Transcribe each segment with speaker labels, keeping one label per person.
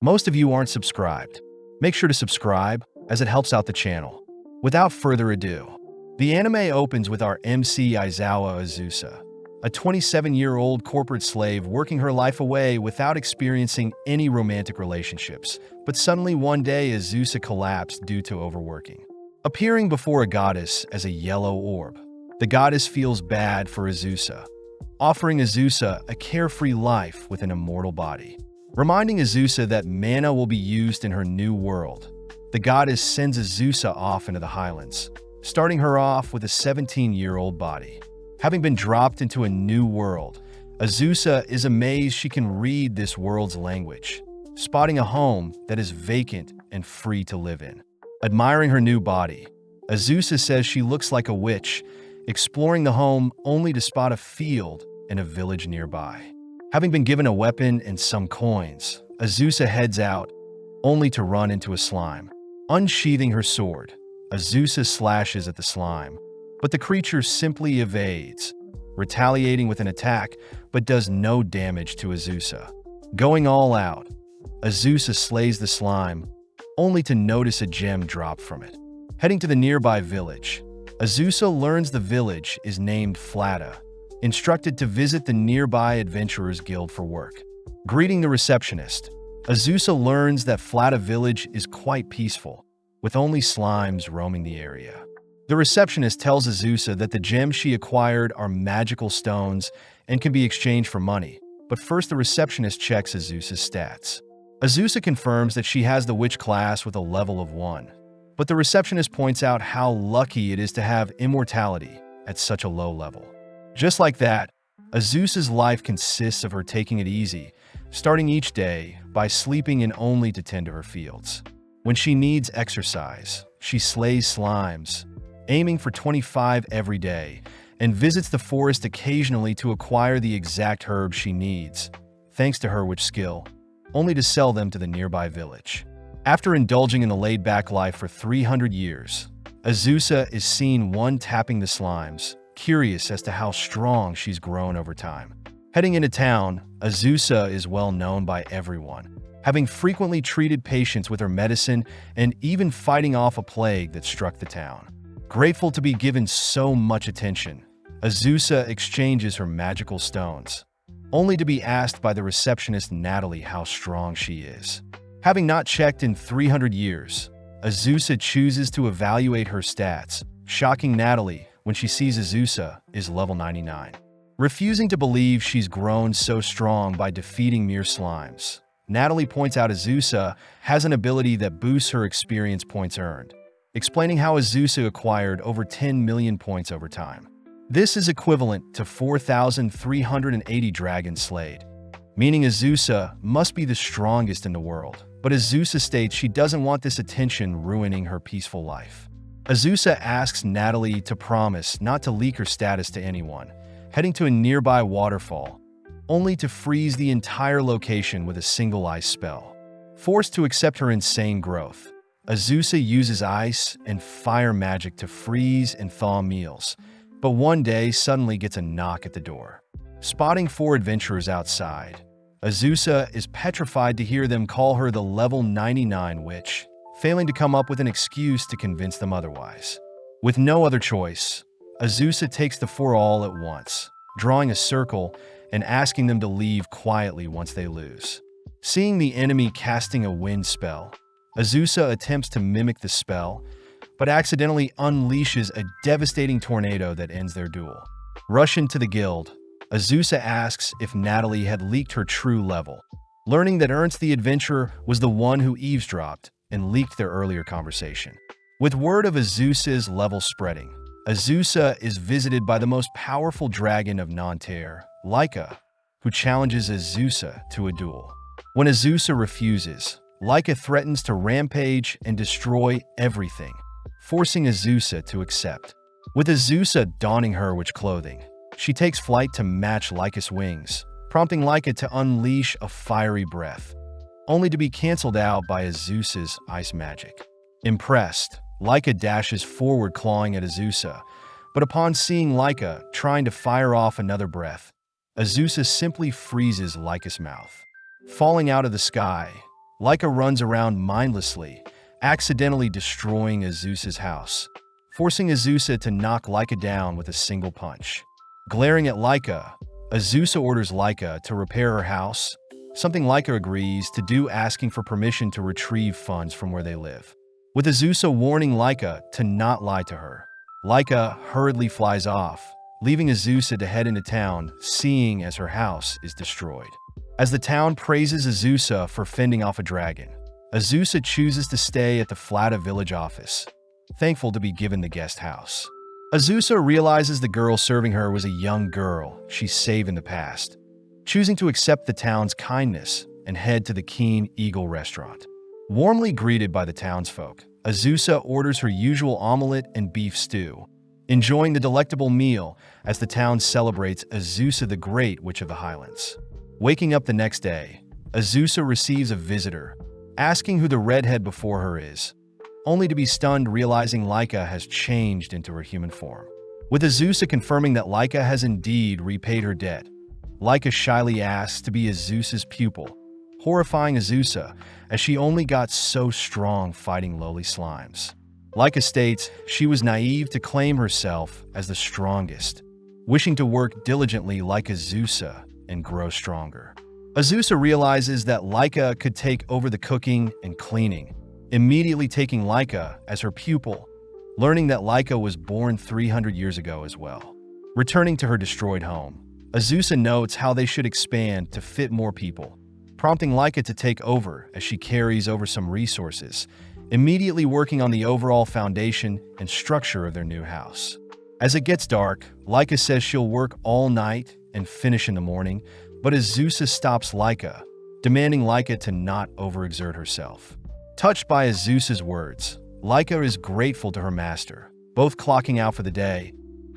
Speaker 1: Most of you aren't subscribed. Make sure to subscribe, as it helps out the channel. Without further ado, the anime opens with our MC Aizawa Azusa, a 27-year-old corporate slave working her life away without experiencing any romantic relationships. But suddenly one day Azusa collapsed due to overworking. Appearing before a goddess as a yellow orb, the goddess feels bad for Azusa, offering Azusa a carefree life with an immortal body. Reminding Azusa that mana will be used in her new world, the goddess sends Azusa off into the highlands, starting her off with a 17-year-old body. Having been dropped into a new world, Azusa is amazed she can read this world's language, spotting a home that is vacant and free to live in. Admiring her new body, Azusa says she looks like a witch, exploring the home only to spot a field and a village nearby. Having been given a weapon and some coins, Azusa heads out, only to run into a slime. Unsheathing her sword, Azusa slashes at the slime, but the creature simply evades, retaliating with an attack but does no damage to Azusa. Going all out, Azusa slays the slime, only to notice a gem drop from it. Heading to the nearby village, Azusa learns the village is named Flata, instructed to visit the nearby Adventurers Guild for work. Greeting the receptionist, Azusa learns that Flata village is quite peaceful, with only slimes roaming the area. The receptionist tells Azusa that the gems she acquired are magical stones and can be exchanged for money, but first the receptionist checks Azusa's stats. Azusa confirms that she has the witch class with a level of 1, but the receptionist points out how lucky it is to have immortality at such a low level. Just like that, Azusa's life consists of her taking it easy, starting each day by sleeping in only to tend to her fields. When she needs exercise, she slays slimes, aiming for 25 every day, and visits the forest occasionally to acquire the exact herbs she needs, thanks to her witch skill, only to sell them to the nearby village. After indulging in the laid-back life for 300 years, Azusa is seen tapping the slimes, curious as to how strong she's grown over time. Heading into town, Azusa is well known by everyone, having frequently treated patients with her medicine and even fighting off a plague that struck the town. Grateful to be given so much attention, Azusa exchanges her magical stones, only to be asked by the receptionist Natalie how strong she is. Having not checked in 300 years, Azusa chooses to evaluate her stats, shocking Natalie when she sees Azusa is level 99. Refusing to believe she's grown so strong by defeating mere slimes, Natalie points out Azusa has an ability that boosts her experience points earned, explaining how Azusa acquired over 10 million points over time. This is equivalent to 4,380 dragons slayed, meaning Azusa must be the strongest in the world. But Azusa states she doesn't want this attention ruining her peaceful life. Azusa asks Natalie to promise not to leak her status to anyone, heading to a nearby waterfall, only to freeze the entire location with a single ice spell. Forced to accept her insane growth, Azusa uses ice and fire magic to freeze and thaw meals, but one day suddenly gets a knock at the door. Spotting 4 adventurers outside, Azusa is petrified to hear them call her the level 99 witch, failing to come up with an excuse to convince them otherwise. With no other choice, Azusa takes the 4 all at once, drawing a circle and asking them to leave quietly once they lose. Seeing the enemy casting a wind spell, Azusa attempts to mimic the spell, but accidentally unleashes a devastating tornado that ends their duel. Rushing to the guild, Azusa asks if Natalie had leaked her true level, learning that Ernst the adventurer was the one who eavesdropped and leaked their earlier conversation. With word of Azusa's level spreading, Azusa is visited by the most powerful dragon of Nanterre, Laika, who challenges Azusa to a duel. When Azusa refuses, Laika threatens to rampage and destroy everything, forcing Azusa to accept. With Azusa donning her witch clothing, she takes flight to match Laika's wings, prompting Laika to unleash a fiery breath, only to be cancelled out by Azusa's ice magic. Impressed, Laika dashes forward clawing at Azusa, but upon seeing Laika trying to fire off another breath, Azusa simply freezes Laika's mouth. Falling out of the sky, Laika runs around mindlessly, accidentally destroying Azusa's house, forcing Azusa to knock Laika down with a single punch. Glaring at Laika, Azusa orders Laika to repair her house, something Laika agrees to do, asking for permission to retrieve funds from where they live. With Azusa warning Laika to not lie to her, Laika hurriedly flies off, leaving Azusa to head into town, seeing as her house is destroyed. As the town praises Azusa for fending off a dragon, Azusa chooses to stay at the Flata village office, thankful to be given the guest house. Azusa realizes the girl serving her was a young girl she saved in the past, choosing to accept the town's kindness and head to the Keen Eagle restaurant. Warmly greeted by the townsfolk, Azusa orders her usual omelet and beef stew, enjoying the delectable meal as the town celebrates Azusa the Great Witch of the Highlands. Waking up the next day, Azusa receives a visitor, asking who the redhead before her is, only to be stunned realizing Laika has changed into her human form. With Azusa confirming that Laika has indeed repaid her debt, Laika shyly asks to be Azusa's pupil, horrifying Azusa as she only got so strong fighting lowly slimes. Laika states she was naive to claim herself as the strongest, wishing to work diligently like Azusa and grow stronger. Azusa realizes that Laika could take over the cooking and cleaning, immediately taking Laika as her pupil, learning that Laika was born 300 years ago as well. Returning to her destroyed home, Azusa notes how they should expand to fit more people, prompting Laika to take over as she carries over some resources, immediately working on the overall foundation and structure of their new house. As it gets dark, Laika says she'll work all night and finish in the morning, but Azusa stops Laika, demanding Laika to not overexert herself. Touched by Azusa's words, Laika is grateful to her master, both clocking out for the day,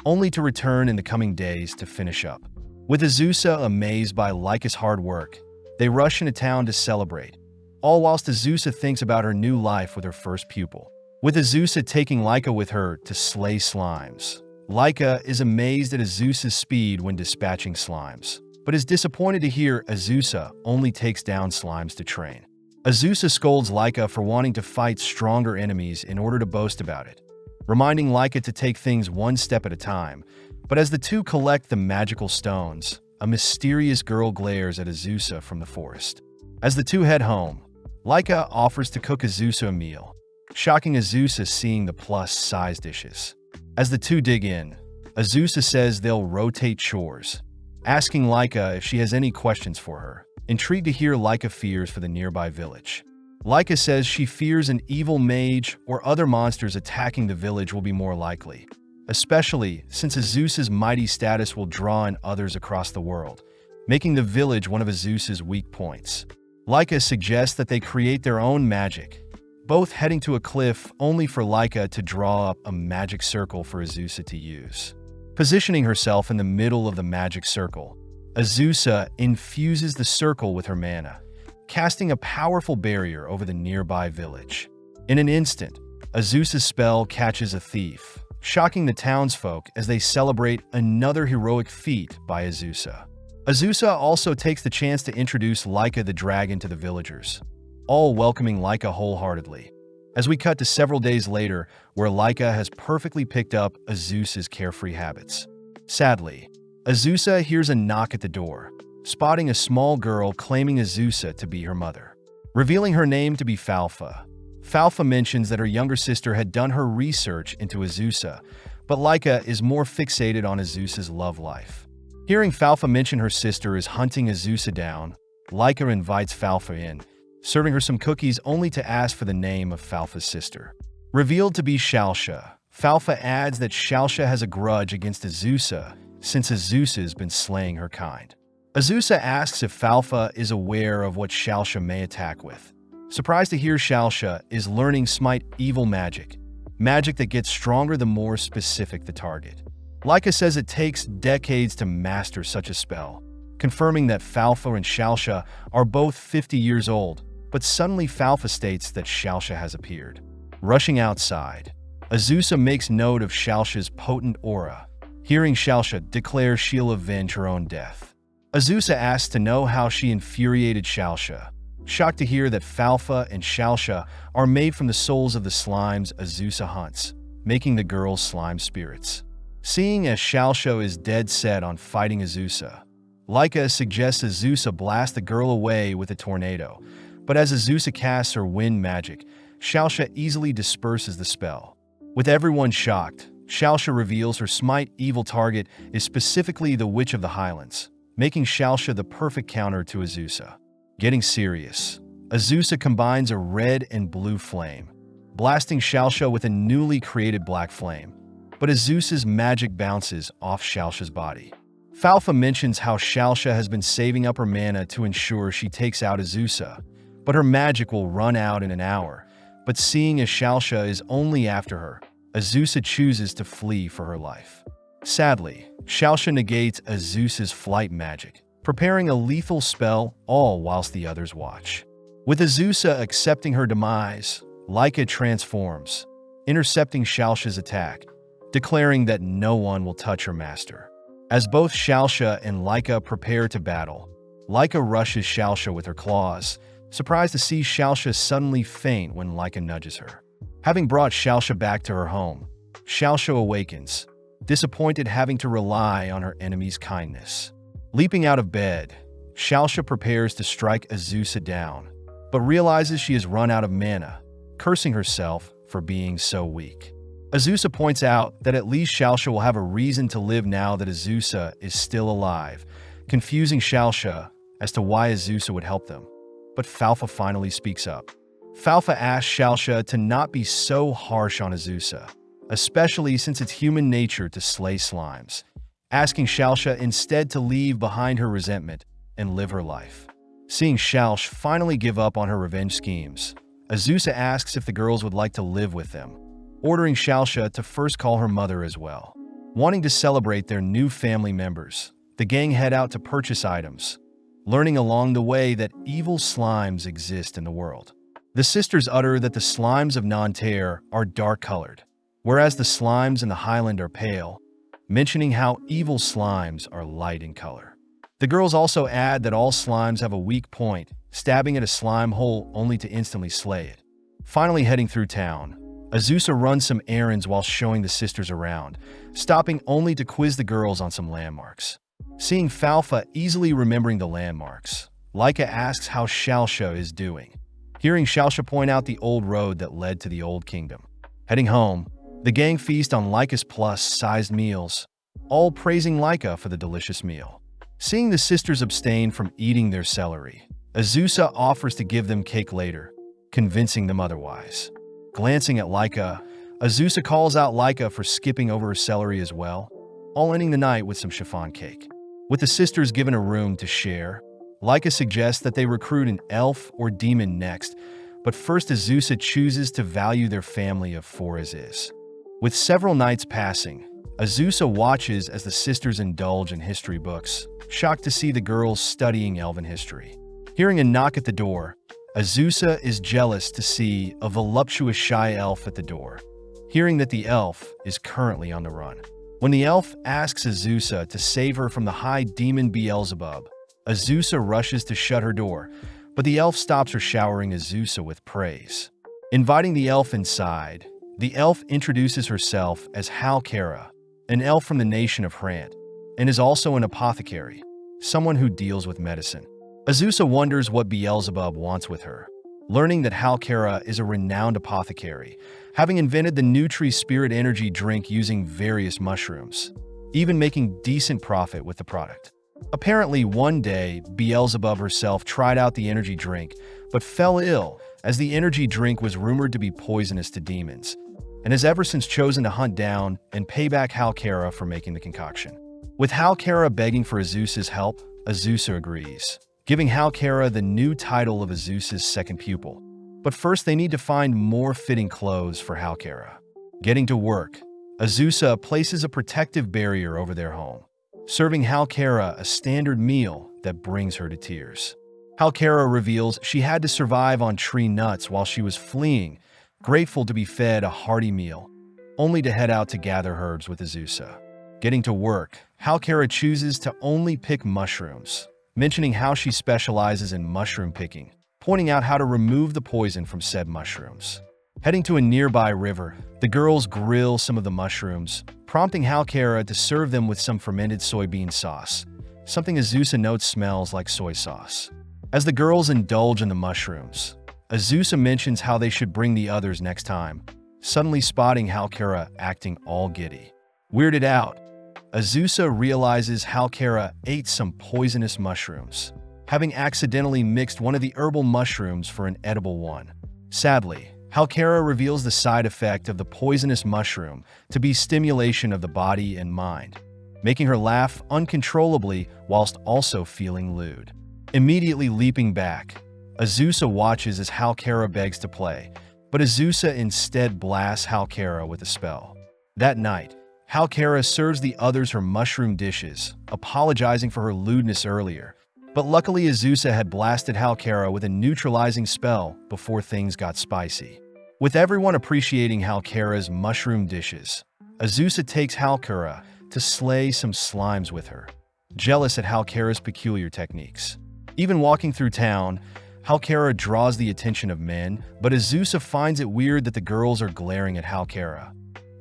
Speaker 1: only to return in the coming days to finish up. With Azusa amazed by Laika's hard work, they rush into town to celebrate, all whilst Azusa thinks about her new life with her first pupil. With Azusa taking Laika with her to slay slimes, Laika is amazed at Azusa's speed when dispatching slimes, but is disappointed to hear Azusa only takes down slimes to train. Azusa scolds Laika for wanting to fight stronger enemies in order to boast about it, reminding Laika to take things one step at a time. But as the two collect the magical stones, a mysterious girl glares at Azusa from the forest. As the two head home, Laika offers to cook Azusa a meal, shocking Azusa seeing the plus-size dishes. As the two dig in, Azusa says they'll rotate chores, asking Laika if she has any questions for her, intrigued to hear Laika fears for the nearby village. Laika says she fears an evil mage or other monsters attacking the village will be more likely, especially since Azusa's mighty status will draw in others across the world, making the village one of Azusa's weak points. Laika suggests that they create their own magic, both heading to a cliff only for Laika to draw up a magic circle for Azusa to use. Positioning herself in the middle of the magic circle, Azusa infuses the circle with her mana, casting a powerful barrier over the nearby village. In an instant, Azusa's spell catches a thief, shocking the townsfolk as they celebrate another heroic feat by Azusa. Azusa also takes the chance to introduce Laika the dragon to the villagers, all welcoming Laika wholeheartedly. As we cut to several days later, where Laika has perfectly picked up Azusa's carefree habits. Sadly, Azusa hears a knock at the door, spotting a small girl claiming Azusa to be her mother. Revealing her name to be Falfa, Falfa mentions that her younger sister had done her research into Azusa, but Laika is more fixated on Azusa's love life. Hearing Falfa mention her sister is hunting Azusa down, Laika invites Falfa in, serving her some cookies only to ask for the name of Falfa's sister. Revealed to be Shalsha, Falfa adds that Shalsha has a grudge against Azusa since Azusa has been slaying her kind. Azusa asks if Falfa is aware of what Shalsha may attack with. Surprised to hear Shalsha is learning Smite evil magic, magic that gets stronger the more specific the target. Laika says it takes decades to master such a spell, confirming that Falfa and Shalsha are both 50 years old, but suddenly Falfa states that Shalsha has appeared. Rushing outside, Azusa makes note of Shalsha's potent aura. Hearing Shalsha declare she'll avenge her own death. Azusa asks to know how she infuriated Shalsha. shocked to hear that Falfa and Shalsha are made from the souls of the slimes Azusa hunts, making the girls slime spirits. Seeing as Shalsha is dead set on fighting Azusa, Laika suggests Azusa blast the girl away with a tornado, but as Azusa casts her wind magic, Shalsha easily disperses the spell. With everyone shocked, Shalsha reveals her smite evil target is specifically the Witch of the Highlands, making Shalsha the perfect counter to Azusa. Getting serious, Azusa combines a red and blue flame, blasting Shalsha with a newly created black flame, but Azusa's magic bounces off Shalsha's body. Falfa mentions how Shalsha has been saving up her mana to ensure she takes out Azusa, but her magic will run out in an hour. But seeing as Shalsha is only after her, Azusa chooses to flee for her life. Sadly, Shalsha negates Azusa's flight magic, preparing a lethal spell all whilst the others watch. With Azusa accepting her demise, Laika transforms, intercepting Shalsha's attack, declaring that no one will touch her master. As both Shalsha and Laika prepare to battle, Laika rushes Shalsha with her claws, surprised to see Shalsha suddenly faint when Laika nudges her. Having brought Shalsha back to her home, Shalsha awakens, disappointed having to rely on her enemy's kindness. Leaping out of bed, Shalsha prepares to strike Azusa down, but realizes she has run out of mana, cursing herself for being so weak. Azusa points out that at least Shalsha will have a reason to live now that Azusa is still alive, confusing Shalsha as to why Azusa would help them. But Falfa finally speaks up. Falfa asks Shalsha to not be so harsh on Azusa, especially since it's human nature to slay slimes, asking Shalsha instead to leave behind her resentment and live her life. Seeing Shalsh finally give up on her revenge schemes, Azusa asks if the girls would like to live with them, ordering Shalsha to first call her mother as well. Wanting to celebrate their new family members, the gang head out to purchase items, learning along the way that evil slimes exist in the world. The sisters utter that the slimes of Nanterre are dark-colored, whereas the slimes in the Highland are pale, mentioning how evil slimes are light in color. The girls also add that all slimes have a weak point, stabbing at a slime hole only to instantly slay it. Finally heading through town, Azusa runs some errands while showing the sisters around, stopping only to quiz the girls on some landmarks. Seeing Falfa easily remembering the landmarks, Laika asks how Shalsha is doing, hearing Shalsha point out the old road that led to the Old Kingdom. Heading home, the gang feast on Laika's plus-sized meals, all praising Laika for the delicious meal. Seeing the sisters abstain from eating their celery, Azusa offers to give them cake later, convincing them otherwise. Glancing at Laika, Azusa calls out Laika for skipping over her celery as well, all ending the night with some chiffon cake. With the sisters given a room to share, Laika suggests that they recruit an elf or demon next, but first Azusa chooses to value their family of four as is. With several nights passing, Azusa watches as the sisters indulge in history books, shocked to see the girls studying elven history. Hearing a knock at the door, Azusa is jealous to see a voluptuous shy elf at the door, hearing that the elf is currently on the run. When the elf asks Azusa to save her from the high demon Beelzebub, Azusa rushes to shut her door, but the elf stops her showering Azusa with praise. Inviting the elf inside, the elf introduces herself as Halkara, an elf from the nation of Hrant, and is also an apothecary, someone who deals with medicine. Azusa wonders what Beelzebub wants with her, learning that Halkara is a renowned apothecary, having invented the Nutri Spirit Energy drink using various mushrooms, even making decent profit with the product. Apparently, one day, Beelzebub herself tried out the energy drink, but fell ill as the energy drink was rumored to be poisonous to demons, and has ever since chosen to hunt down and pay back Halkara for making the concoction. With Halkara begging for Azusa's help, Azusa agrees, giving Halkara the new title of Azusa's second pupil. But first they need to find more fitting clothes for Halkara. Getting to work, Azusa places a protective barrier over their home, serving Halkara a standard meal that brings her to tears. Halkara reveals she had to survive on tree nuts while she was fleeing, grateful to be fed a hearty meal, only to head out to gather herbs with Azusa. Getting to work, Halkara chooses to only pick mushrooms, mentioning how she specializes in mushroom picking, pointing out how to remove the poison from said mushrooms. Heading to a nearby river, the girls grill some of the mushrooms, prompting Halkara to serve them with some fermented soybean sauce, something Azusa notes smells like soy sauce. As the girls indulge in the mushrooms, Azusa mentions how they should bring the others next time, suddenly spotting Halkara acting all giddy. Weirded out, Azusa realizes Halkara ate some poisonous mushrooms, having accidentally mixed one of the herbal mushrooms for an edible one. Sadly, Halkara reveals the side effect of the poisonous mushroom to be stimulation of the body and mind, making her laugh uncontrollably whilst also feeling lewd. Immediately leaping back, Azusa watches as Halkara begs to play, but Azusa instead blasts Halkara with a spell. That night, Halkara serves the others her mushroom dishes, apologizing for her lewdness earlier, but luckily Azusa had blasted Halkara with a neutralizing spell before things got spicy. With everyone appreciating Halkara's mushroom dishes, Azusa takes Halkara to slay some slimes with her, jealous at Halkara's peculiar techniques. Even walking through town, Halkara draws the attention of men, but Azusa finds it weird that the girls are glaring at Halkara,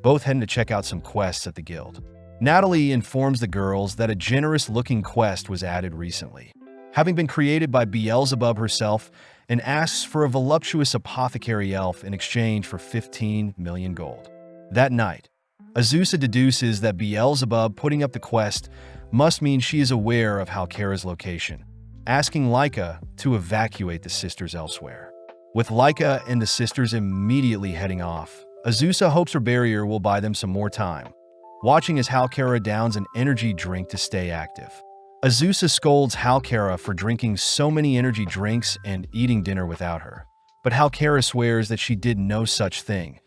Speaker 1: both heading to check out some quests at the guild. Natalie informs the girls that a generous-looking quest was added recently, having been created by Beelzebub herself, and asks for a voluptuous apothecary elf in exchange for 15 million gold. That night, Azusa deduces that Beelzebub putting up the quest must mean she is aware of Halkara's location, asking Laika to evacuate the sisters elsewhere. With Laika and the sisters immediately heading off, Azusa hopes her barrier will buy them some more time, watching as Halkara downs an energy drink to stay active. Azusa scolds Halkara for drinking so many energy drinks and eating dinner without her, but Halkara swears that she did no such thing,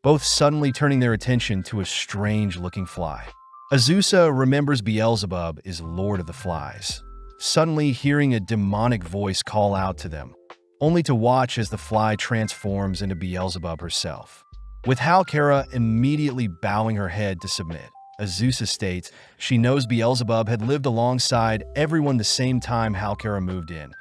Speaker 1: both suddenly turning their attention to a strange-looking fly. Azusa remembers Beelzebub is Lord of the Flies, suddenly hearing a demonic voice call out to them, only to watch as the fly transforms into Beelzebub herself. With Halkara immediately bowing her head to submit, Azusa states she knows Beelzebub had lived alongside everyone the same time Halkara moved in,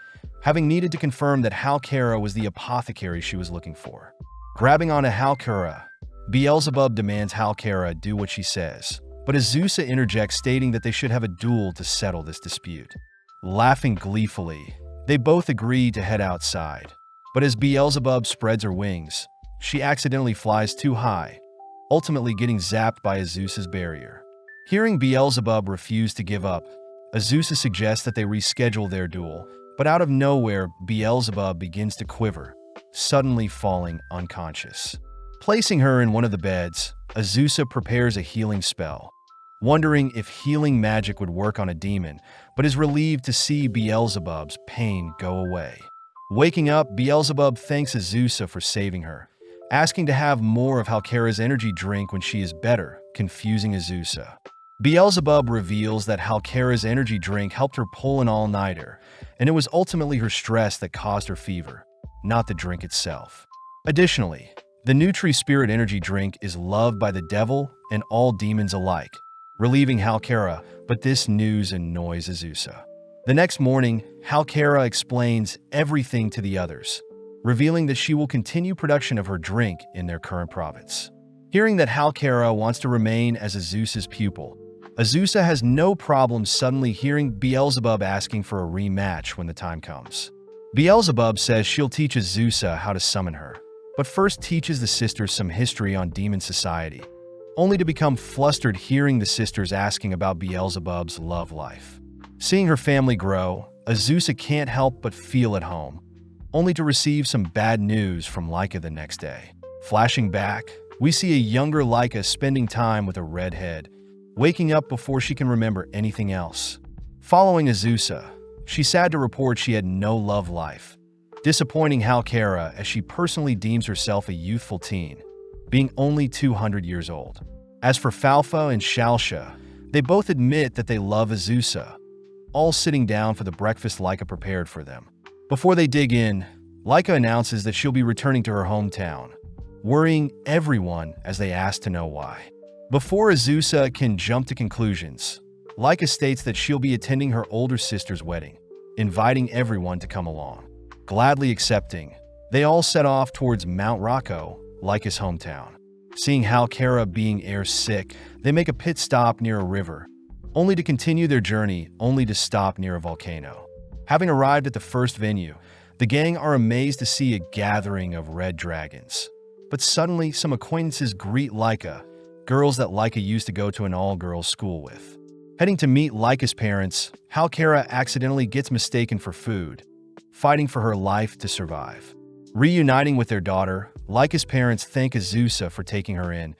Speaker 1: having needed to confirm that Halkara was the apothecary she was looking for. Grabbing onto Halkara, Beelzebub demands Halkara do what she says, but Azusa interjects stating that they should have a duel to settle this dispute. Laughing gleefully, they both agree to head outside, but as Beelzebub spreads her wings, she accidentally flies too high, ultimately getting zapped by Azusa's barrier. Hearing Beelzebub refuse to give up, Azusa suggests that they reschedule their duel, but out of nowhere, Beelzebub begins to quiver, suddenly falling unconscious. Placing her in one of the beds, Azusa prepares a healing spell, wondering if healing magic would work on a demon, but is relieved to see Beelzebub's pain go away. Waking up, Beelzebub thanks Azusa for saving her, asking to have more of Halkara's energy drink when she is better, confusing Azusa. Beelzebub reveals that Halkara's energy drink helped her pull an all-nighter, and it was ultimately her stress that caused her fever, not the drink itself. Additionally, the Nutri-Spirit energy drink is loved by the devil and all demons alike, relieving Halkara, but this news annoys Azusa. The next morning, Halkara explains everything to the others, revealing that she will continue production of her drink in their current province. Hearing that Halkara wants to remain as Azusa's pupil, Azusa has no problem suddenly hearing Beelzebub asking for a rematch when the time comes. Beelzebub says she'll teach Azusa how to summon her, but first teaches the sisters some history on demon society, only to become flustered hearing the sisters asking about Beelzebub's love life. Seeing her family grow, Azusa can't help but feel at home, only to receive some bad news from Laika the next day. Flashing back, we see a younger Laika spending time with a redhead, waking up before she can remember anything else. Following Azusa, she's sad to report she had no love life, disappointing Halkara as she personally deems herself a youthful teen, being only 200 years old. As for Falfa and Shalsha, they both admit that they love Azusa, all sitting down for the breakfast Laika prepared for them. Before they dig in, Laika announces that she'll be returning to her hometown, worrying everyone as they ask to know why. Before Azusa can jump to conclusions, Laika states that she'll be attending her older sister's wedding, inviting everyone to come along. Gladly accepting, they all set off towards Mount Rocco, Laika's hometown. Seeing Halkara being air-sick, they make a pit stop near a river, only to continue their journey only to stop near a volcano. Having arrived at the first venue, the gang are amazed to see a gathering of red dragons. But suddenly, some acquaintances greet Laika, girls that Laika used to go to an all-girls school with. Heading to meet Laika's parents, Halkara accidentally gets mistaken for food, fighting for her life to survive. Reuniting with their daughter, Laika's parents thank Azusa for taking her in,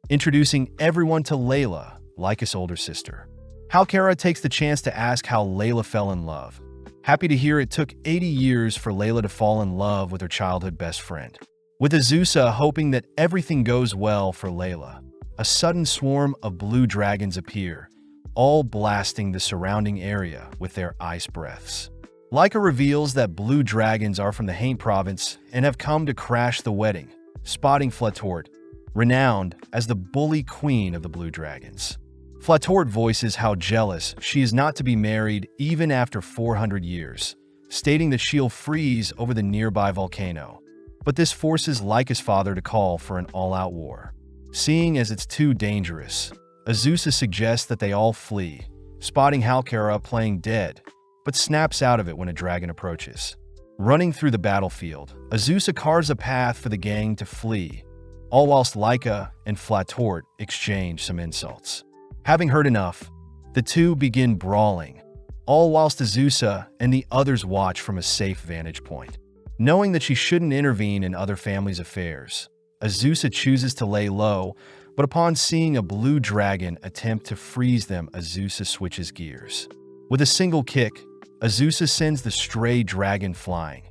Speaker 1: introducing everyone to Layla, Laika's older sister. Halkara takes the chance to ask how Layla fell in love. Happy to hear it took 80 years for Layla to fall in love with her childhood best friend. With Azusa hoping that everything goes well for Layla, a sudden swarm of blue dragons appear, all blasting the surrounding area with their ice breaths. Laika reveals that blue dragons are from the Haint province and have come to crash the wedding, spotting Flatort, renowned as the bully queen of the blue dragons. Flatort voices how jealous she is not to be married even after 400 years, stating that she'll freeze over the nearby volcano. But this forces Laika's father to call for an all-out war. Seeing as it's too dangerous, Azusa suggests that they all flee, spotting Halkara playing dead, but snaps out of it when a dragon approaches. Running through the battlefield, Azusa carves a path for the gang to flee, all whilst Laika and Flatort exchange some insults. Having heard enough, the two begin brawling, all whilst Azusa and the others watch from a safe vantage point. Knowing that she shouldn't intervene in other families' affairs, Azusa chooses to lay low, but upon seeing a blue dragon attempt to freeze them, Azusa switches gears. With a single kick, Azusa sends the stray dragon flying,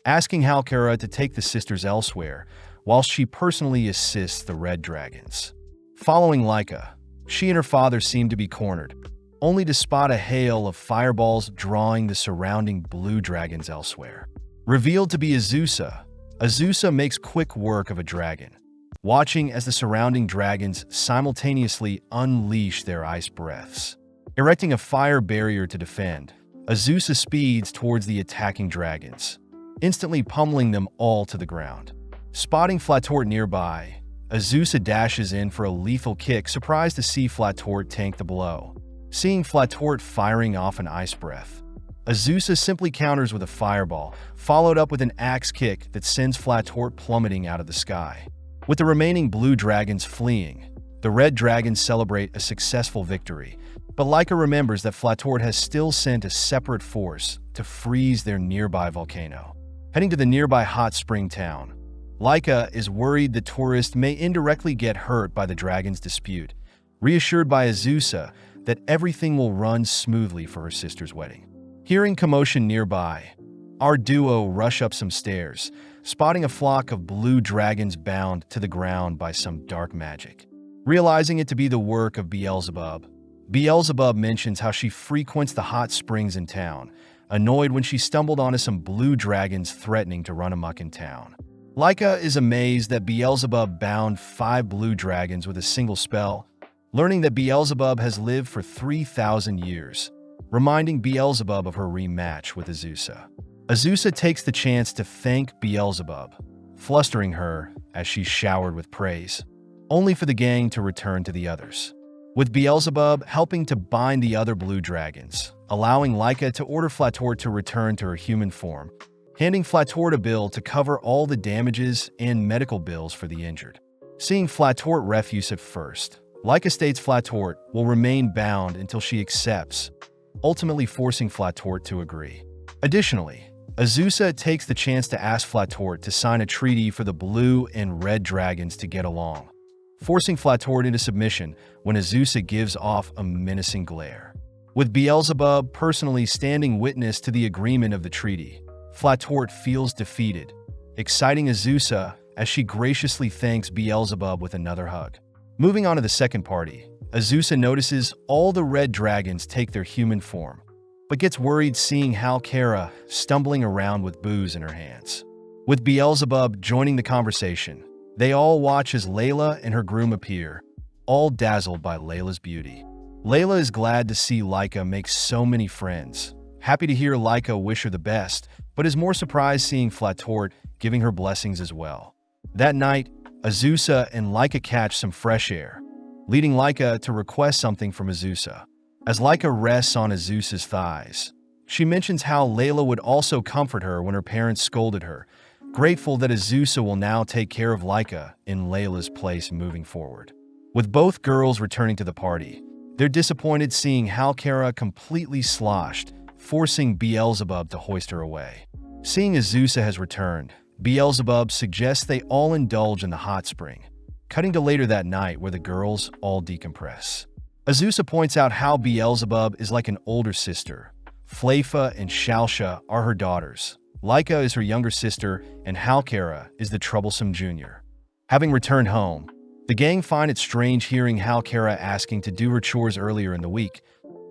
Speaker 1: asking Halkara to take the sisters elsewhere, while she personally assists the red dragons. Following Laika, she and her father seem to be cornered, only to spot a hail of fireballs drawing the surrounding blue dragons elsewhere. Revealed to be Azusa, Azusa makes quick work of a dragon, watching as the surrounding dragons simultaneously unleash their ice breaths. Erecting a fire barrier to defend, Azusa speeds towards the attacking dragons, instantly pummeling them all to the ground. Spotting Flatort nearby, Azusa dashes in for a lethal kick, surprised to see Flatort tank the blow. Seeing Flatort firing off an ice breath, Azusa simply counters with a fireball, followed up with an axe kick that sends Flatort plummeting out of the sky. With the remaining blue dragons fleeing, the red dragons celebrate a successful victory, but Laika remembers that Flatort has still sent a separate force to freeze their nearby volcano. Heading to the nearby hot spring town, Laika is worried the tourists may indirectly get hurt by the dragon's dispute, reassured by Azusa that everything will run smoothly for her sister's wedding. Hearing commotion nearby, our duo rush up some stairs, spotting a flock of blue dragons bound to the ground by some dark magic. Realizing it to be the work of Beelzebub, Beelzebub mentions how she frequents the hot springs in town, annoyed when she stumbled onto some blue dragons threatening to run amok in town. Laika is amazed that Beelzebub bound 5 blue dragons with a single spell, learning that Beelzebub has lived for 3,000 years, reminding Beelzebub of her rematch with Azusa. Azusa takes the chance to thank Beelzebub, flustering her as she's showered with praise, only for the gang to return to the others. With Beelzebub helping to bind the other blue dragons, allowing Laika to order Flatort to return to her human form, handing Flatort a bill to cover all the damages and medical bills for the injured. Seeing Flatort refuse at first, Laika states Flatort will remain bound until she accepts, ultimately forcing Flatort to agree. Additionally, Azusa takes the chance to ask Flatort to sign a treaty for the blue and red dragons to get along, forcing Flatort into submission when Azusa gives off a menacing glare. With Beelzebub personally standing witness to the agreement of the treaty, Flatort feels defeated, exciting Azusa as she graciously thanks Beelzebub with another hug. Moving on to the second party, Azusa notices all the red dragons take their human form, but gets worried seeing Halkara stumbling around with booze in her hands. With Beelzebub joining the conversation, they all watch as Layla and her groom appear, all dazzled by Layla's beauty. Layla is glad to see Laika make so many friends, happy to hear Laika wish her the best, but is more surprised seeing Flatort giving her blessings as well. That night, Azusa and Laika catch some fresh air, leading Laika to request something from Azusa. As Laika rests on Azusa's thighs, she mentions how Layla would also comfort her when her parents scolded her, grateful that Azusa will now take care of Laika in Layla's place moving forward. With both girls returning to the party, they're disappointed seeing Halkara completely sloshed, forcing Beelzebub to hoist her away. Seeing Azusa has returned, Beelzebub suggests they all indulge in the hot spring, cutting to later that night where the girls all decompress. Azusa points out how Beelzebub is like an older sister. Flafa and Shalsha are her daughters. Laika is her younger sister, and Halkara is the troublesome junior. Having returned home, the gang find it strange hearing Halkara asking to do her chores earlier in the week,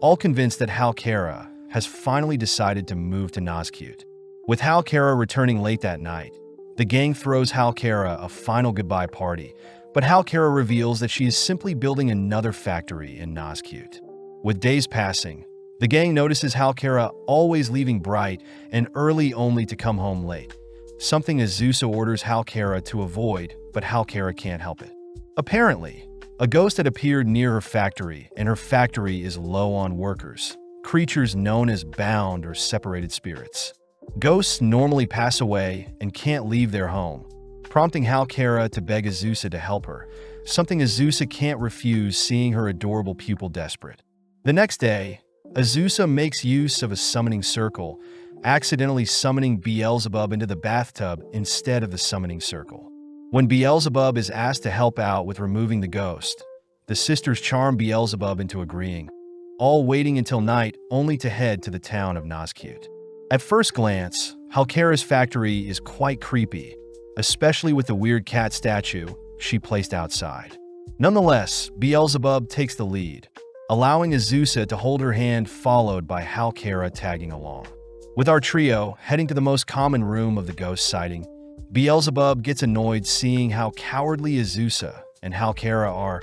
Speaker 1: all convinced that Halkara has finally decided to move to Nazcute. With Halkara returning late that night, the gang throws Halkara a final goodbye party, but Halkara reveals that she is simply building another factory in Nazcute. With days passing, the gang notices Halkara always leaving bright and early only to come home late, something Azusa orders Halkara to avoid, but Halkara can't help it. Apparently, a ghost had appeared near her factory, and her factory is low on workers, creatures known as bound or separated spirits. Ghosts normally pass away and can't leave their home, prompting Halkara to beg Azusa to help her, something Azusa can't refuse seeing her adorable pupil desperate. The next day, Azusa makes use of a summoning circle, accidentally summoning Beelzebub into the bathtub instead of the summoning circle. When Beelzebub is asked to help out with removing the ghost, the sisters charm Beelzebub into agreeing, all waiting until night only to head to the town of Nazcute. At first glance, Halkara's factory is quite creepy, especially with the weird cat statue she placed outside. Nonetheless, Beelzebub takes the lead, allowing Azusa to hold her hand, followed by Halkara tagging along. With our trio heading to the most common room of the ghost sighting, Beelzebub gets annoyed seeing how cowardly Azusa and Halkara are,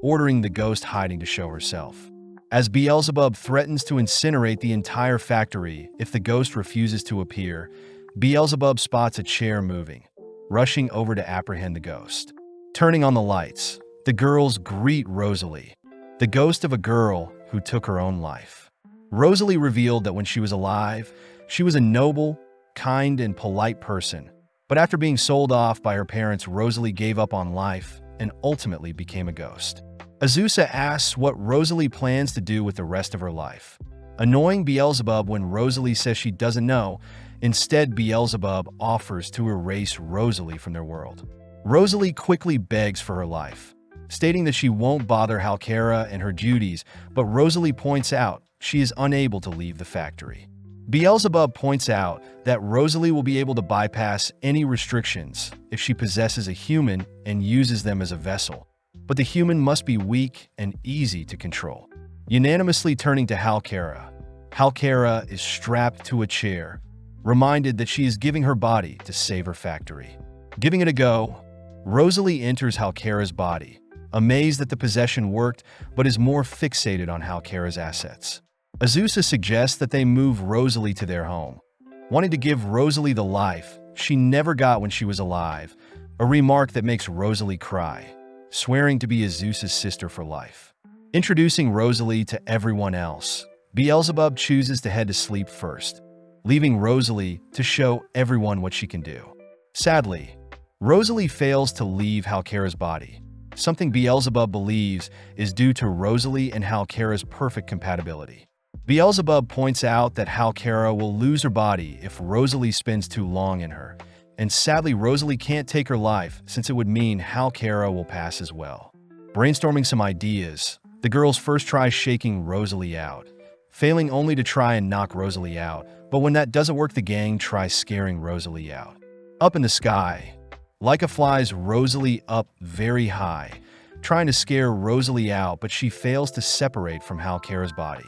Speaker 1: ordering the ghost hiding to show herself. As Beelzebub threatens to incinerate the entire factory if the ghost refuses to appear, Beelzebub spots a chair moving, rushing over to apprehend the ghost. Turning on the lights, the girls greet Rosalie, the ghost of a girl who took her own life. Rosalie revealed that when she was alive, she was a noble, kind, and polite person, but after being sold off by her parents, Rosalie gave up on life and ultimately became a ghost. Azusa asks what Rosalie plans to do with the rest of her life, annoying Beelzebub when Rosalie says she doesn't know. Instead, Beelzebub offers to erase Rosalie from their world. Rosalie quickly begs for her life, stating that she won't bother Halkara and her duties, but Rosalie points out she is unable to leave the factory. Beelzebub points out that Rosalie will be able to bypass any restrictions if she possesses a human and uses them as a vessel, but the human must be weak and easy to control. Unanimously turning to Halkara, Halkara is strapped to a chair, reminded that she is giving her body to save her factory. Giving it a go, Rosalie enters Halkara's body, amazed that the possession worked, but is more fixated on Halkara's assets. Azusa suggests that they move Rosalie to their home, wanting to give Rosalie the life she never got when she was alive, a remark that makes Rosalie cry, swearing to be Azusa's sister for life. Introducing Rosalie to everyone else, Beelzebub chooses to head to sleep first, leaving Rosalie to show everyone what she can do. Sadly, Rosalie fails to leave Halkara's body, something Beelzebub believes is due to Rosalie and Halkara's perfect compatibility. Beelzebub points out that Halkara will lose her body if Rosalie spends too long in her, and sadly Rosalie can't take her life since it would mean Halkara will pass as well. Brainstorming some ideas, the girls first try shaking Rosalie out, failing only to try and knock Rosalie out, but when that doesn't work, the gang tries scaring Rosalie out. Up in the sky, Laika flies Rosalie up very high, trying to scare Rosalie out, but she fails to separate from Halkara's body.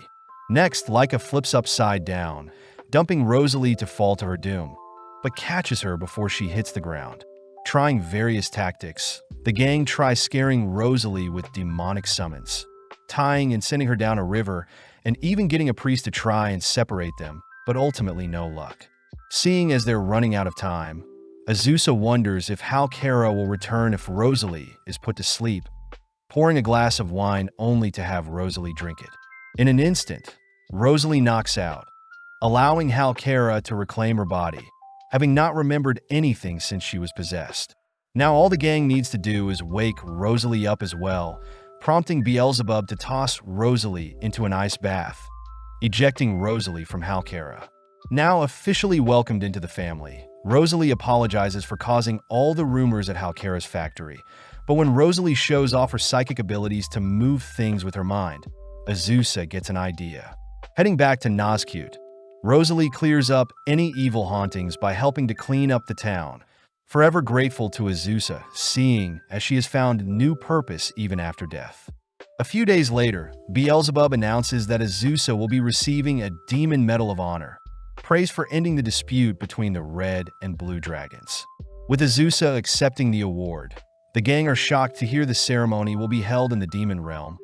Speaker 1: Next, Laika flips upside down, dumping Rosalie to fall to her doom, but catches her before she hits the ground. Trying various tactics, the gang tries scaring Rosalie with demonic summons, tying and sending her down a river, and even getting a priest to try and separate them, but ultimately no luck. Seeing as they're running out of time, Azusa wonders if Halkara will return if Rosalie is put to sleep, pouring a glass of wine only to have Rosalie drink it. In an instant, Rosalie knocks out, allowing Halkara to reclaim her body, having not remembered anything since she was possessed. Now all the gang needs to do is wake Rosalie up as well, prompting Beelzebub to toss Rosalie into an ice bath, ejecting Rosalie from Halkara. Now officially welcomed into the family, Rosalie apologizes for causing all the rumors at Halkara's factory, but when Rosalie shows off her psychic abilities to move things with her mind, Azusa gets an idea. Heading back to Nazcute, Rosalie clears up any evil hauntings by helping to clean up the town, forever grateful to Azusa, seeing as she has found new purpose even after death. A few days later, Beelzebub announces that Azusa will be receiving a Demon Medal of Honor, praise for ending the dispute between the red and blue dragons. With Azusa accepting the award, the gang are shocked to hear the ceremony will be held in the demon realm,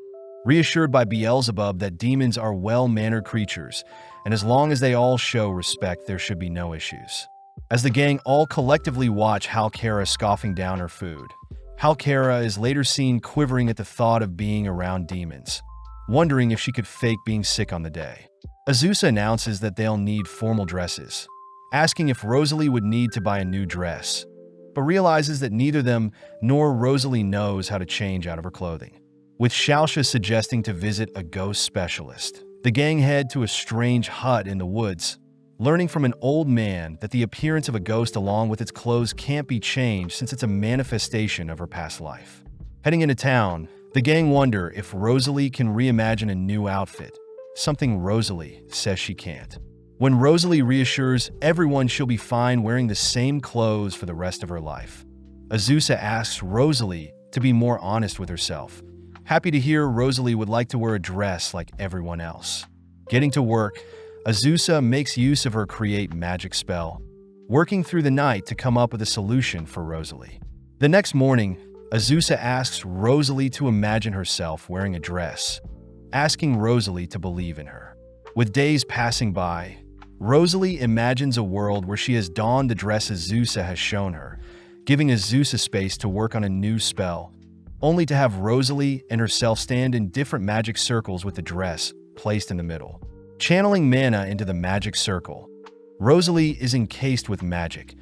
Speaker 1: reassured by Beelzebub that demons are well-mannered creatures, and as long as they all show respect, there should be no issues. As the gang all collectively watch Halkara scoffing down her food, Halkara is later seen quivering at the thought of being around demons, wondering if she could fake being sick on the day. Azusa announces that they'll need formal dresses, asking if Rosalie would need to buy a new dress, but realizes that neither them nor Rosalie knows how to change out of her clothing. With Shaosha suggesting to visit a ghost specialist, the gang head to a strange hut in the woods, learning from an old man that the appearance of a ghost along with its clothes can't be changed since it's a manifestation of her past life. Heading into town, the gang wonder if Rosalie can reimagine a new outfit, something Rosalie says she can't. When Rosalie reassures everyone she'll be fine wearing the same clothes for the rest of her life, Azusa asks Rosalie to be more honest with herself, happy to hear Rosalie would like to wear a dress like everyone else. Getting to work, Azusa makes use of her create magic spell, working through the night to come up with a solution for Rosalie. The next morning, Azusa asks Rosalie to imagine herself wearing a dress, asking Rosalie to believe in her. With days passing by, Rosalie imagines a world where she has donned the dress Azusa has shown her, giving Azusa space to work on a new spell, only to have Rosalie and herself stand in different magic circles with the dress placed in the middle. Channeling mana into the magic circle, Rosalie is encased with magic,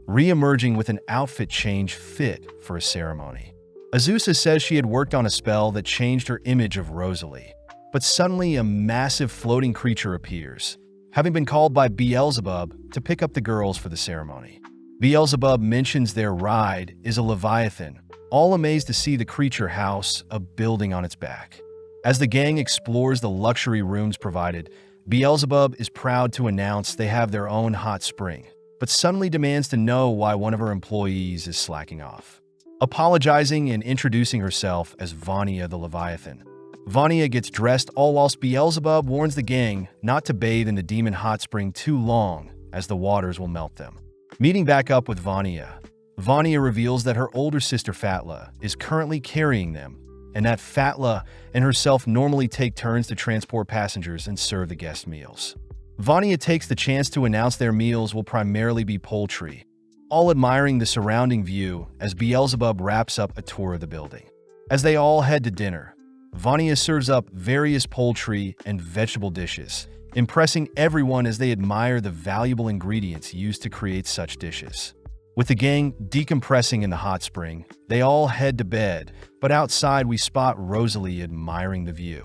Speaker 1: re-emerging with an outfit change fit for a ceremony. Azusa says she had worked on a spell that changed her image of Rosalie, but suddenly a massive floating creature appears, having been called by Beelzebub to pick up the girls for the ceremony. Beelzebub mentions their ride is a Leviathan, all amazed to see the creature house a building on its back. As the gang explores the luxury rooms provided, Beelzebub is proud to announce they have their own hot spring, but suddenly demands to know why one of her employees is slacking off. Apologizing and introducing herself as Vania the Leviathan, Vania gets dressed all whilst Beelzebub warns the gang not to bathe in the demon hot spring too long as the waters will melt them. Meeting back up with Vania, Vania reveals that her older sister Fatla is currently carrying them, and that Fatla and herself normally take turns to transport passengers and serve the guest meals. Vania takes the chance to announce their meals will primarily be poultry, all admiring the surrounding view as Beelzebub wraps up a tour of the building. As they all head to dinner, Vania serves up various poultry and vegetable dishes, impressing everyone as they admire the valuable ingredients used to create such dishes. With the gang decompressing in the hot spring, they all head to bed, but outside we spot Rosalie admiring the view.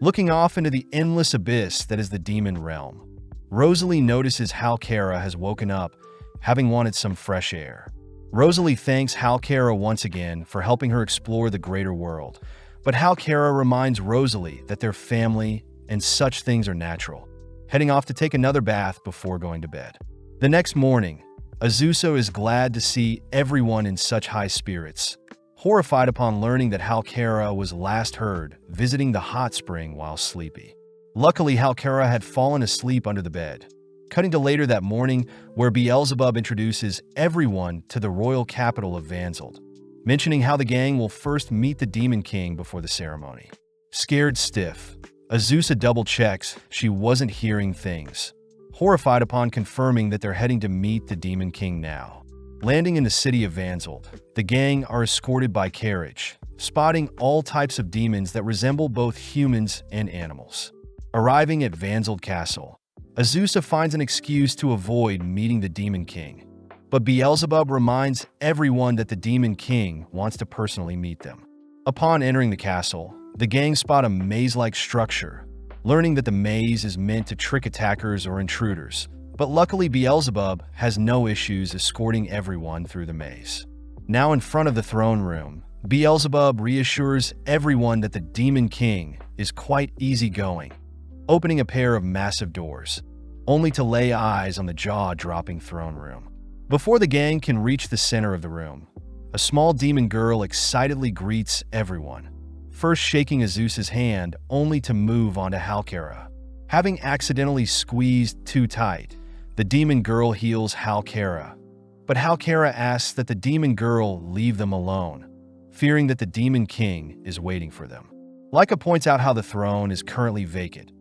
Speaker 1: Looking off into the endless abyss that is the demon realm, Rosalie notices Halkara has woken up, having wanted some fresh air. Rosalie thanks Halkara once again for helping her explore the greater world, but Halkara reminds Rosalie that their family and such things are natural, heading off to take another bath before going to bed. The next morning, Azusa is glad to see everyone in such high spirits, horrified upon learning that Halkara was last heard visiting the hot spring while sleepy. Luckily, Halkara had fallen asleep under the bed. Cutting to later that morning, where Beelzebub introduces everyone to the royal capital of Vanzeld, mentioning how the gang will first meet the Demon King before the ceremony. Scared stiff, Azusa double-checks she wasn't hearing things, horrified upon confirming that they're heading to meet the Demon King now. Landing in the city of Vanzald, the gang are escorted by carriage, spotting all types of demons that resemble both humans and animals. Arriving at Vanzald Castle, Azusa finds an excuse to avoid meeting the Demon King, but Beelzebub reminds everyone that the Demon King wants to personally meet them. Upon entering the castle, the gang spot a maze-like structure, learning that the maze is meant to trick attackers or intruders, but luckily Beelzebub has no issues escorting everyone through the maze. Now in front of the throne room, Beelzebub reassures everyone that the Demon King is quite easygoing, opening a pair of massive doors, only to lay eyes on the jaw-dropping throne room. Before the gang can reach the center of the room, a small demon girl excitedly greets everyone, first shaking Azusa's hand only to move on to Halkara. Having accidentally squeezed too tight, the demon girl heals Halkara, but Halkara asks that the demon girl leave them alone, fearing that the Demon King is waiting for them. Leica points out how the throne is currently vacant,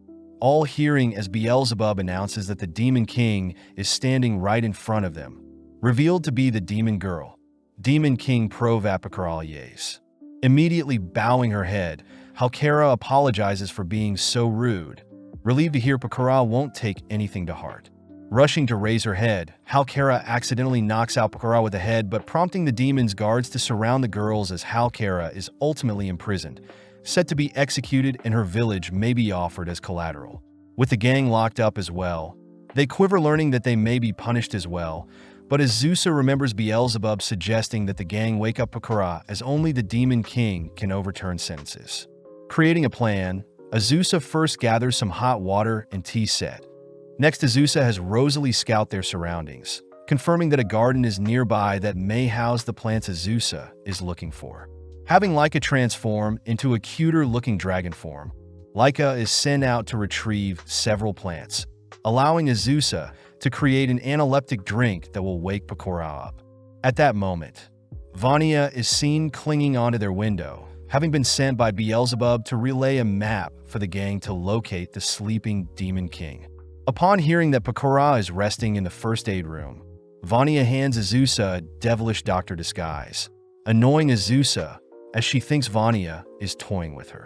Speaker 1: all hearing as Beelzebub announces that the Demon King is standing right in front of them, revealed to be the demon girl, Demon King Provapicaralies. Immediately bowing her head, Halkara apologizes for being so rude, relieved to hear Pakara won't take anything to heart. Rushing to raise her head, Halkara accidentally knocks out Pakara with a head, but prompting the demon's guards to surround the girls as Halkara is ultimately imprisoned, set to be executed and her village may be offered as collateral. With the gang locked up as well, they quiver learning that they may be punished as well, but Azusa remembers Beelzebub suggesting that the gang wake up Pakara as only the Demon King can overturn sentences. Creating a plan, Azusa first gathers some hot water and tea set. Next, Azusa has Rosalie scout their surroundings, confirming that a garden is nearby that may house the plants Azusa is looking for. Having Leica transform into a cuter-looking dragon form, Leica is sent out to retrieve several plants, allowing Azusa to create an analeptic drink that will wake Pakora up. At that moment, Vania is seen clinging onto their window, having been sent by Beelzebub to relay a map for the gang to locate the sleeping Demon King. Upon hearing that Pakora is resting in the first aid room, Vania hands Azusa a devilish doctor disguise, annoying Azusa as she thinks Vania is toying with her.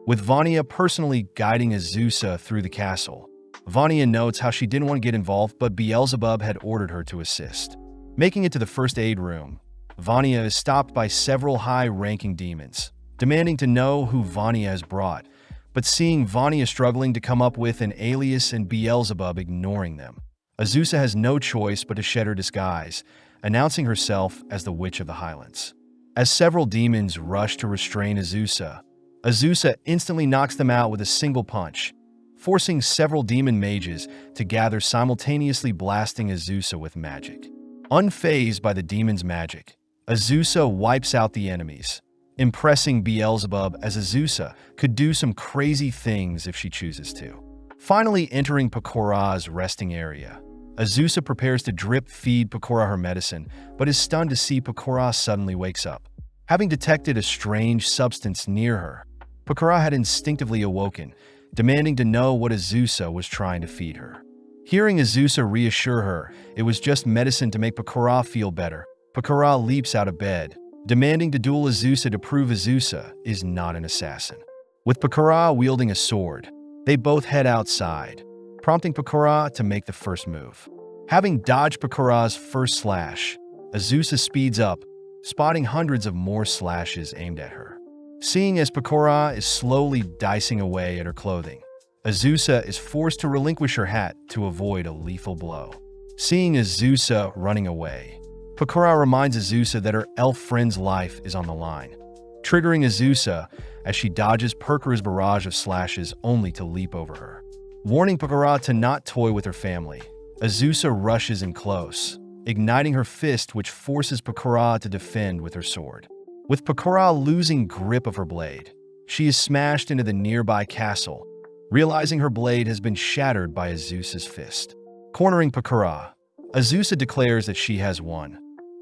Speaker 1: With Vania personally guiding Azusa through the castle, Vania notes how she didn't want to get involved, but Beelzebub had ordered her to assist. Making it to the first aid room, Vania is stopped by several high-ranking demons, demanding to know who Vania has brought, but seeing Vania struggling to come up with an alias and Beelzebub ignoring them, Azusa has no choice but to shed her disguise, announcing herself as the Witch of the Highlands. As several demons rush to restrain Azusa, Azusa instantly knocks them out with a single punch, forcing several demon mages to gather, simultaneously blasting Azusa with magic. Unfazed by the demon's magic, Azusa wipes out the enemies, impressing Beelzebub as Azusa could do some crazy things if she chooses to. Finally entering Pakora's resting area, Azusa prepares to drip-feed Pakora her medicine, but is stunned to see Pakora suddenly wakes up. Having detected a strange substance near her, Pakora had instinctively awoken, demanding to know what Azusa was trying to feed her. Hearing Azusa reassure her it was just medicine to make Pakora feel better, Pakora leaps out of bed, demanding to duel Azusa to prove Azusa is not an assassin. With Pakora wielding a sword, they both head outside, prompting Pakora to make the first move. Having dodged Pakora's first slash, Azusa speeds up, spotting hundreds of more slashes aimed at her. Seeing as Pakora is slowly dicing away at her clothing, Azusa is forced to relinquish her hat to avoid a lethal blow. Seeing Azusa running away, Pakora reminds Azusa that her elf friend's life is on the line, triggering Azusa as she dodges Perkera's barrage of slashes only to leap over her. Warning Pakora to not toy with her family, Azusa rushes in close, igniting her fist, which forces Pakora to defend with her sword. With Pakora losing grip of her blade, she is smashed into the nearby castle, realizing her blade has been shattered by Azusa's fist. Cornering Pakora, Azusa declares that she has won,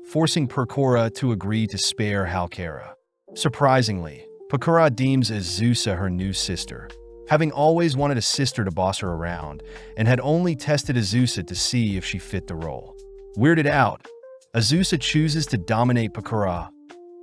Speaker 1: forcing Pakora to agree to spare Halkara. Surprisingly, Pakora deems Azusa her new sister, having always wanted a sister to boss her around, and had only tested Azusa to see if she fit the role. Weirded out, Azusa chooses to dominate Pakura,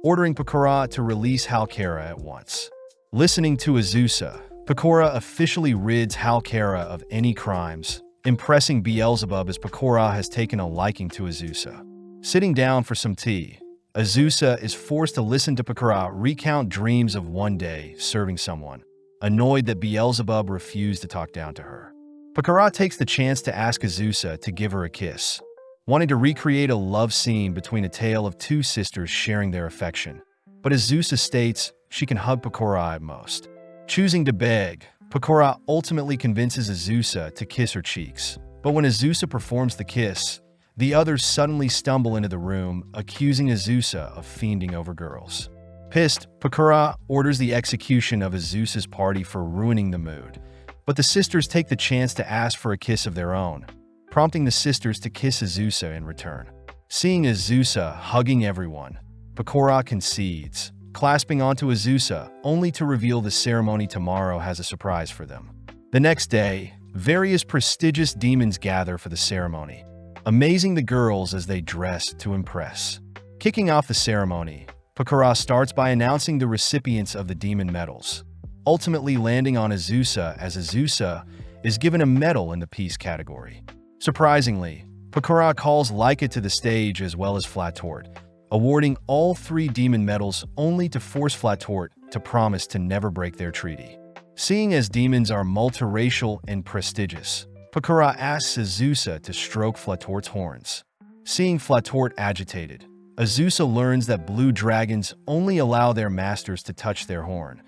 Speaker 1: ordering Pakura to release Halkara at once. Listening to Azusa, Pakura officially rids Halkara of any crimes, impressing Beelzebub as Pakura has taken a liking to Azusa. Sitting down for some tea, Azusa is forced to listen to Pakura recount dreams of one day serving someone, annoyed that Beelzebub refused to talk down to her. Pakura takes the chance to ask Azusa to give her a kiss, wanting to recreate a love scene between a tale of two sisters sharing their affection. But Azusa states she can hug Pakura at most. Choosing to beg, Pakura ultimately convinces Azusa to kiss her cheeks. But when Azusa performs the kiss, the others suddenly stumble into the room, accusing Azusa of fiending over girls. Pissed, Pakura orders the execution of Azusa's party for ruining the mood. But the sisters take the chance to ask for a kiss of their own, prompting the sisters to kiss Azusa in return. Seeing Azusa hugging everyone, Pakura concedes, clasping onto Azusa, only to reveal the ceremony tomorrow has a surprise for them. The next day, various prestigious demons gather for the ceremony, amazing the girls as they dress to impress. Kicking off the ceremony, Pakura starts by announcing the recipients of the demon medals, ultimately landing on Azusa as Azusa is given a medal in the peace category. Surprisingly, Pakura calls Laika to the stage as well as Flatort, awarding all 3 demon medals only to force Flatort to promise to never break their treaty. Seeing as demons are multiracial and prestigious, Pakura asks Azusa to stroke Flatort's horns. Seeing Flatort agitated, Azusa learns that blue dragons only allow their masters to touch their horn,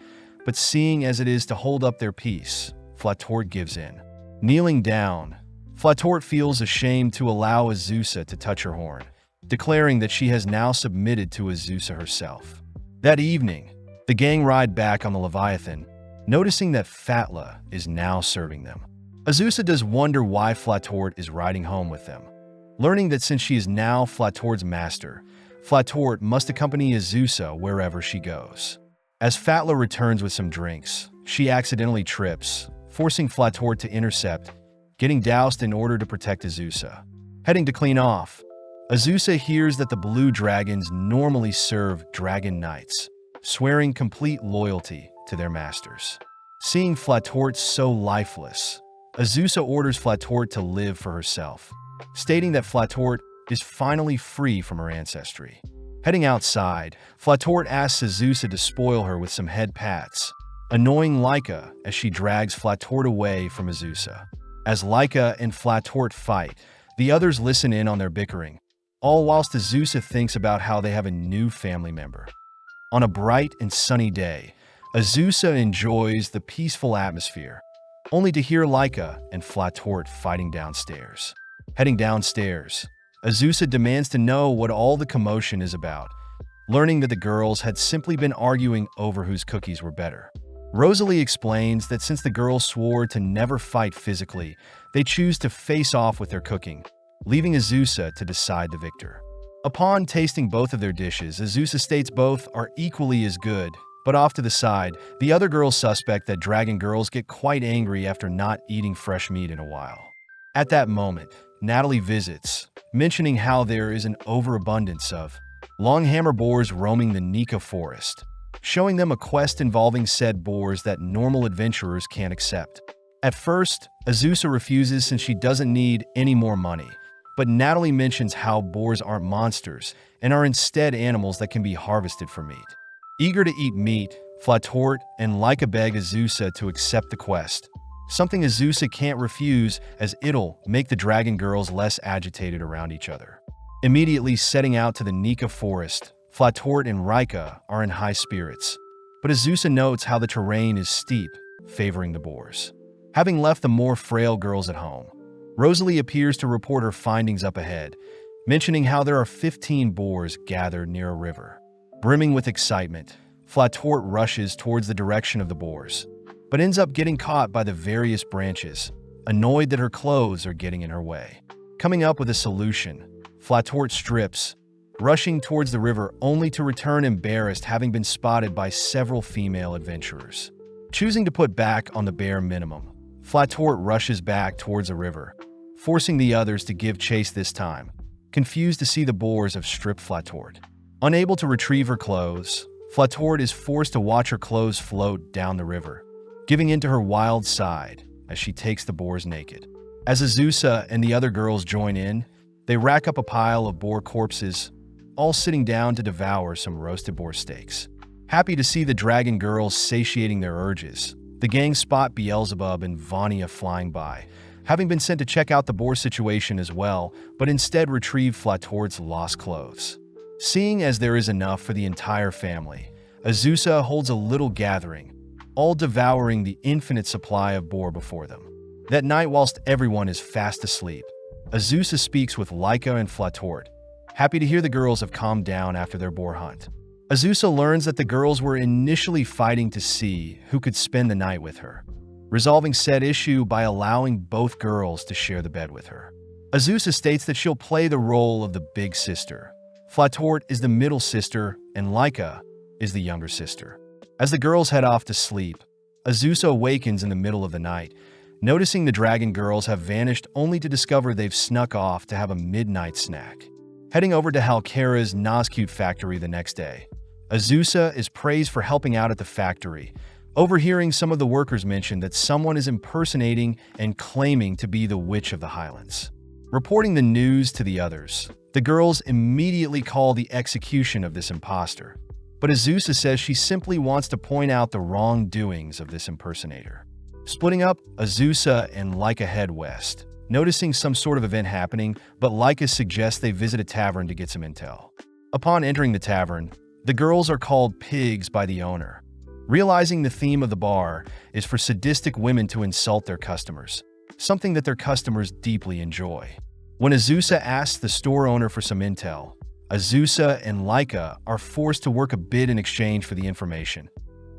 Speaker 1: but seeing as it is to hold up their peace, Flatort gives in. Kneeling down, Flatort feels ashamed to allow Azusa to touch her horn, declaring that she has now submitted to Azusa herself. That evening, the gang ride back on the Leviathan, noticing that Fatla is now serving them. Azusa does wonder why Flatort is riding home with them, learning that since she is now Flatort's master, Flatort must accompany Azusa wherever she goes. As Fatla returns with some drinks, she accidentally trips, forcing Flatort to intercept, getting doused in order to protect Azusa. Heading to clean off, Azusa hears that the blue dragons normally serve dragon knights, swearing complete loyalty to their masters. Seeing Flatort so lifeless, Azusa orders Flatort to live for herself, stating that Flatort is finally free from her ancestry. Heading outside, Flatort asks Azusa to spoil her with some head pats, annoying Laika as she drags Flatort away from Azusa. As Laika and Flatort fight, the others listen in on their bickering, all whilst Azusa thinks about how they have a new family member. On a bright and sunny day, Azusa enjoys the peaceful atmosphere, only to hear Laika and Flatort fighting downstairs. Heading downstairs, Azusa demands to know what all the commotion is about, learning that the girls had simply been arguing over whose cookies were better. Rosalie explains that since the girls swore to never fight physically, they choose to face off with their cooking, leaving Azusa to decide the victor. Upon tasting both of their dishes, Azusa states both are equally as good, but off to the side, the other girls suspect that dragon girls get quite angry after not eating fresh meat in a while. At that moment, Natalie visits, mentioning how there is an overabundance of longhammer boars roaming the Nika forest, showing them a quest involving said boars that normal adventurers can't accept. At first, Azusa refuses since she doesn't need any more money, but Natalie mentions how boars aren't monsters and are instead animals that can be harvested for meat. Eager to eat meat, Flatort and Laika beg Azusa to accept the quest, something Azusa can't refuse as it'll make the dragon girls less agitated around each other. Immediately setting out to the Nika forest, Flatort and Rika are in high spirits, but Azusa notes how the terrain is steep, favoring the boars. Having left the more frail girls at home, Rosalie appears to report her findings up ahead, mentioning how there are 15 boars gathered near a river. Brimming with excitement, Flatort rushes towards the direction of the boars, but ends up getting caught by the various branches, annoyed that her clothes are getting in her way. Coming up with a solution, Flatort strips, rushing towards the river only to return embarrassed, having been spotted by several female adventurers. Choosing to put back on the bare minimum, Flatort rushes back towards a river, forcing the others to give chase this time. Confused to see the boars have stripped Flatort. Unable to retrieve her clothes, Flatort is forced to watch her clothes float down the river, giving in to her wild side as she takes the boars naked. As Azusa and the other girls join in, they rack up a pile of boar corpses, all sitting down to devour some roasted boar steaks. Happy to see the dragon girls satiating their urges, the gang spot Beelzebub and Vania flying by, having been sent to check out the boar situation as well, but instead retrieve Flatort's lost clothes. Seeing as there is enough for the entire family, Azusa holds a little gathering, all devouring the infinite supply of boar before them. That night, whilst everyone is fast asleep, Azusa speaks with Laika and Flatort, happy to hear the girls have calmed down after their boar hunt. Azusa learns that the girls were initially fighting to see who could spend the night with her, resolving said issue by allowing both girls to share the bed with her. Azusa states that she'll play the role of the big sister. Flatort is the middle sister, and Laika is the younger sister. As the girls head off to sleep, Azusa awakens in the middle of the night, noticing the dragon girls have vanished only to discover they've snuck off to have a midnight snack. Heading over to Halkera's Nazcute factory the next day, Azusa is praised for helping out at the factory, overhearing some of the workers mention that someone is impersonating and claiming to be the Witch of the Highlands. Reporting the news to the others, the girls immediately call the execution of this imposter, but Azusa says she simply wants to point out the wrongdoings of this impersonator. Splitting up, Azusa and Laika head west, noticing some sort of event happening, but Laika suggests they visit a tavern to get some intel. Upon entering the tavern, the girls are called pigs by the owner, realizing the theme of the bar is for sadistic women to insult their customers, something that their customers deeply enjoy. When Azusa asks the store owner for some intel, Azusa and Laika are forced to work a bid in exchange for the information,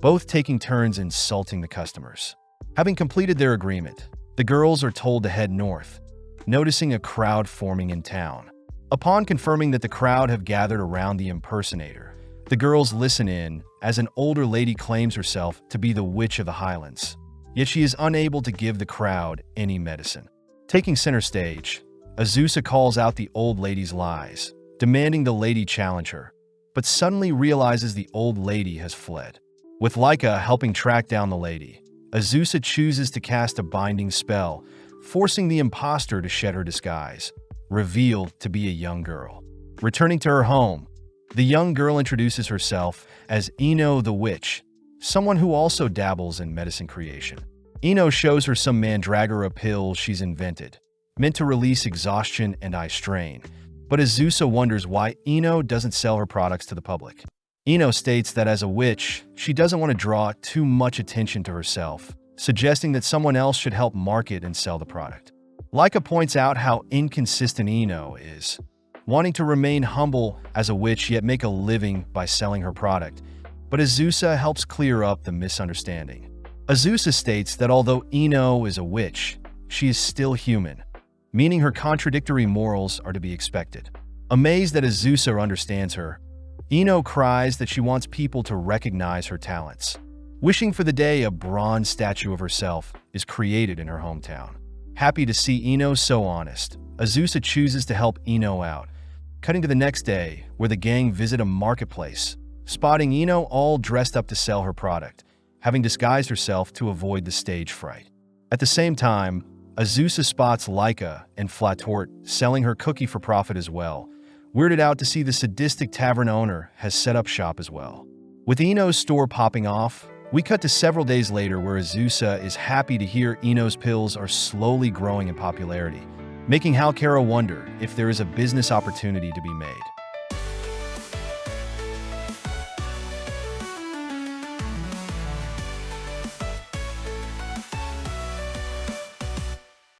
Speaker 1: both taking turns insulting the customers. Having completed their agreement, the girls are told to head north, noticing a crowd forming in town. Upon confirming that the crowd have gathered around the impersonator, the girls listen in as an older lady claims herself to be the Witch of the Highlands, yet she is unable to give the crowd any medicine. Taking center stage, Azusa calls out the old lady's lies, demanding the lady challenge her, but suddenly realizes the old lady has fled. With Laika helping track down the lady, Azusa chooses to cast a binding spell, forcing the imposter to shed her disguise, revealed to be a young girl. Returning to her home, the young girl introduces herself as Ino the Witch, someone who also dabbles in medicine creation. Ino shows her some mandragora pills she's invented, meant to release exhaustion and eye strain, but Azusa wonders why Ino doesn't sell her products to the public. Ino states that as a witch, she doesn't want to draw too much attention to herself, suggesting that someone else should help market and sell the product. Laika points out how inconsistent Ino is, wanting to remain humble as a witch yet make a living by selling her product, but Azusa helps clear up the misunderstanding. Azusa states that although Ino is a witch, she is still human, meaning her contradictory morals are to be expected. Amazed that Azusa understands her, Ino cries that she wants people to recognize her talents, wishing for the day a bronze statue of herself is created in her hometown. Happy to see Ino so honest, Azusa chooses to help Ino out, cutting to the next day where the gang visit a marketplace, spotting Ino all dressed up to sell her product, having disguised herself to avoid the stage fright. At the same time, Azusa spots Laika and Flatort selling her cookie for profit as well, weirded out to see the sadistic tavern owner has set up shop as well. With Ino's store popping off, we cut to several days later where Azusa is happy to hear Ino's pills are slowly growing in popularity, making Halkera wonder if there is a business opportunity to be made.